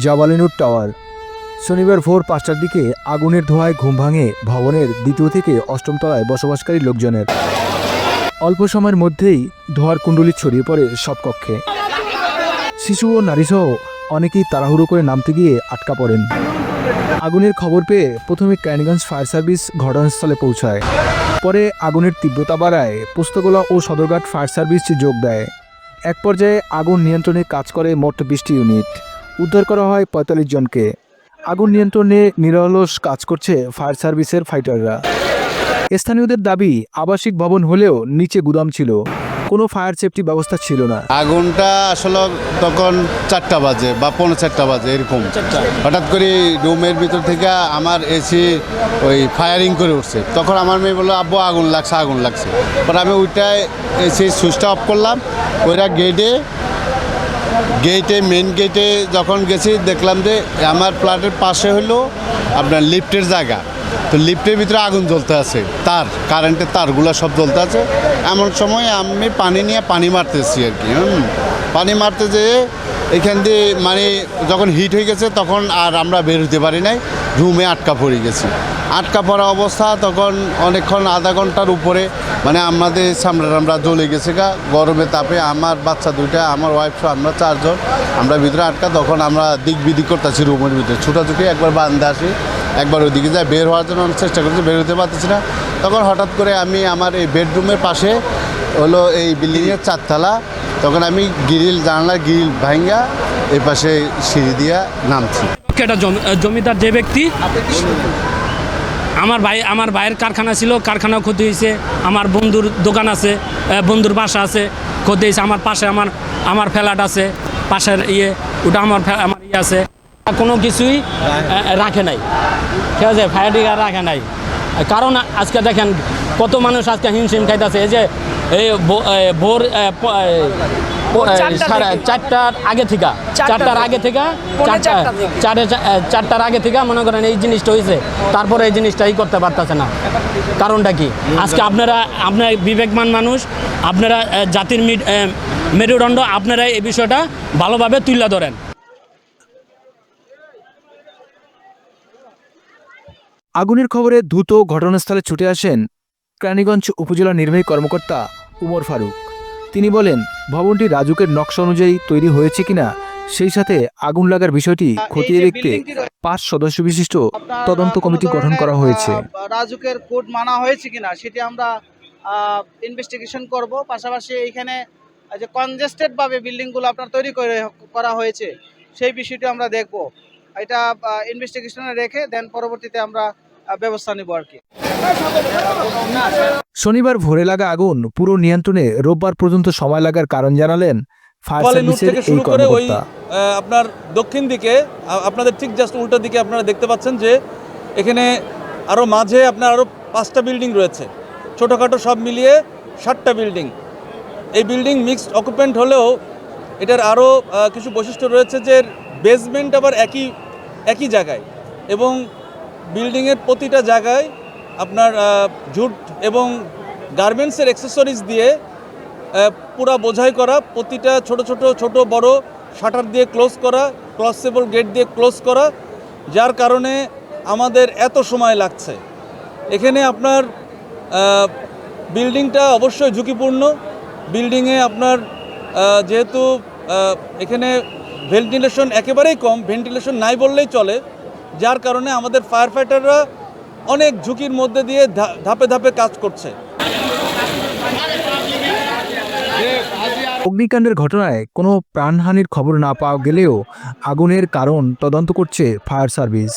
জাবালিনুর tower. শনিবার ভোর ৫টার দিকে আগুনের ধোঁয়ায় ঘুম ভাঙে ভবনের ২য় থেকে ৮ম তলায় বসবাসকারী লোকজনের। অল্প সময়ের মধ্যেই ধোঁয়ার কুণ্ডলী ছড়িয়ে পড়ে সব কক্ষে। শিশু ও নারীসহ অনেকেই তাড়াহুড়ো করে নামতে গিয়ে আটকা পড়েন। আগুনের খবর পেয়ে প্রথমে কেরানীগঞ্জ ফায়ার সার্ভিস ঘটনাস্থলে পৌঁছায়। পরে আগুনের তীব্রতা বাড়ায় পোস্তগোলা ও সদরঘাট ফায়ার সার্ভিস যোগ দেয়। এক পর্যায়ে আগুন নিয়ন্ত্রণে কাজ করে মোট ২০টি ইউনিট। উদ্ধার করা হয় ৪৫ জনকে। আগুন নিয়ন্ত্রণে নিরলস কাজ করছে ফায়ার সার্ভিসের ফাইটাররা। স্থানীয়দের দাবি, আবাসিক ভবন হলেও নিচে গুদাম ছিল, কোনো ফায়ার সেফটি ব্যবস্থা ছিল না। আগুনটা আসলে তখন ৪টা বাজে বা ৪:৩০ বাজে এরকম, হঠাৎ করে রুমের ভিতর থেকে আমার এসি ওই ফায়ারিং করে উঠছে। তখন আমার মেয়ে বললো, আব্বু আগুন লাগছে। পরে আমি ওইটাই এসি সুইচটা অফ করলাম। ওইটা মেন গেটে যখন গেছি দেখলাম যে আমার ফ্ল্যাটের পাশে হলো আপনার লিফটের জায়গা। তো লিফটের ভিতরে আগুন জ্বলতে আছে, কারেন্টের তারগুলো সব জ্বলতে আছে। এমন সময় আমি পানি মারতেছি আর কি। পানি মারতে যেয়ে এখান দিয়ে মানে যখন হিট হয়ে গেছে তখন আর আমরা বের হতে পারি নাই, রুমে আটকা পড়ে গেছি। আটকা পড়া অবস্থা তখন অনেকক্ষণ, আধা ঘন্টার উপরে মানে আমাদের আমরা জ্বলে গেছে গরমে তাপে। আমার বাচ্চা দুইটা, আমার ওয়াইফ সহ আমরা 4 জন আমরা ভিতরে আটকা। তখন আমরা দিক বিদিক করতেছি রুমের ভিতরে, ছুটাছুটি একবার বান্ধে আসি, একবার ওইদিকে যাই, বের হওয়ার জন্য চেষ্টা করছি, বের হতে পারতেছি না। তখন হঠাৎ করে আমি আমার এই বেডরুমের পাশে হলো এই বিল্ডিংয়ের 4 তলা, তখন আমি জানালার গ্রিল ভাঙ্গা এই পাশে সিঁড়ি দিয়া নামছি। এটা জমিদার যে ব্যক্তি, আমার ভাইয়ের কারখানা ছিল, কারখানাও ক্ষতি হয়েছে। আমার বন্ধুর দোকান আছে, বন্ধুর বাসা আছে, ক্ষতি হয়েছে। আমার পাশে আমার ফ্ল্যাট আছে, পাশের ওটা আমার আছে। কোনো কিছুই রাখে নাই, ঠিক আছে, ফায়ার ব্রিগেড রাখে নাই। কারণ আজকে দেখেন কত মানুষ আজকে হিমশিম খাইতেছে। এই যে এই ভোর 4টার আগে থেকে 4টার আগে থেকে মনে করেন এই জিনিসটা হয়েছে, তারপরে এই জিনিসটাই করতে পারতেছে না। কারণটা কি? আজকে আপনার বিবেকমান মানুষ, আপনারা জাতির মেরুদণ্ড, আপনারা এই বিষয়টা ভালোভাবে তুলে ধরেন। আগুনের খবরে দ্রুত ঘটনাস্থলে ছুটে আসেন কেরানীগঞ্জ উপজেলা নির্বাহী কর্মকর্তা উমর ফারুক। তিনি বলেন, ভবনটি রাজুকের নকশা অনুযায়ী তৈরি হয়েছে কিনা, সেই সাথে আগুন লাগার বিষয়টি খতিয়ে দেখতে 5 সদস্য বিশিষ্ট তদন্ত কমিটি গঠন করা হয়েছে। রাজুকের কোড মানা হয়েছে কিনা সেটি আমরা ইনভেস্টিগেশন করব। পাশাপাশি এইখানে যে কনজেস্টেড ভাবে বিল্ডিংগুলো আপনার তৈরি করা হয়েছে সেই বিষয়টি আমরা দেখব। এটা ইনভেস্টিগেশনে রেখে দেন পরবর্তীতে আমরা ব্যবস্থা নিব আর কি। শনিবার ভোরে লাগা আগুন পুরো নিয়ন্ত্রণে রোববার পর্যন্ত সময় লাগার কারণ জানালেন ফায়ার সার্ভিসের এই কর্মকর্তা। আপনার দক্ষিণ দিকে, আপনাদের ঠিক জাস্ট উল্টো দিকে আপনারা দেখতে পাচ্ছেন যে এখানে আরও মাঝে আপনার আরও 5টা বিল্ডিং রয়েছে, ছোটোখাটো সব মিলিয়ে 7টা বিল্ডিং। এই বিল্ডিং মিক্সড অকুপেন্ট হলেও এটার আরও কিছু বৈশিষ্ট্য রয়েছে যে বেসমেন্ট আবার একই জায়গায়, এবং বিল্ডিংয়ের প্রতিটা জায়গায় আপনার জুট এবং গার্মেন্টসের অ্যাক্সেসরিজ দিয়ে পুরা বোঝাই করা, প্রতিটা ছোট বড় শাটার দিয়ে ক্লোজ করা, ক্রসেবল গেট দিয়ে ক্লোজ করা, যার কারণে আমাদের এত সময় লাগছে। এখানে আপনার বিল্ডিংটা অবশ্যই ঝুঁকিপূর্ণ। বিল্ডিংয়ে আপনার যেহেতু এখানে ভেন্টিলেশন একেবারেই কম, ভেন্টিলেশন নাই বললেই চলে, যার কারণে আমাদের ফায়ার ফাইটাররা অনেক ঝুঁকির মধ্যে দিয়ে ধাপে ধাপে কাজ করছে। অগ্নিকাণ্ডের ঘটনায় কোনো প্রাণহানির খবর না পাওয়া গেলেও আগুনের কারণ তদন্ত করছে ফায়ার সার্ভিস।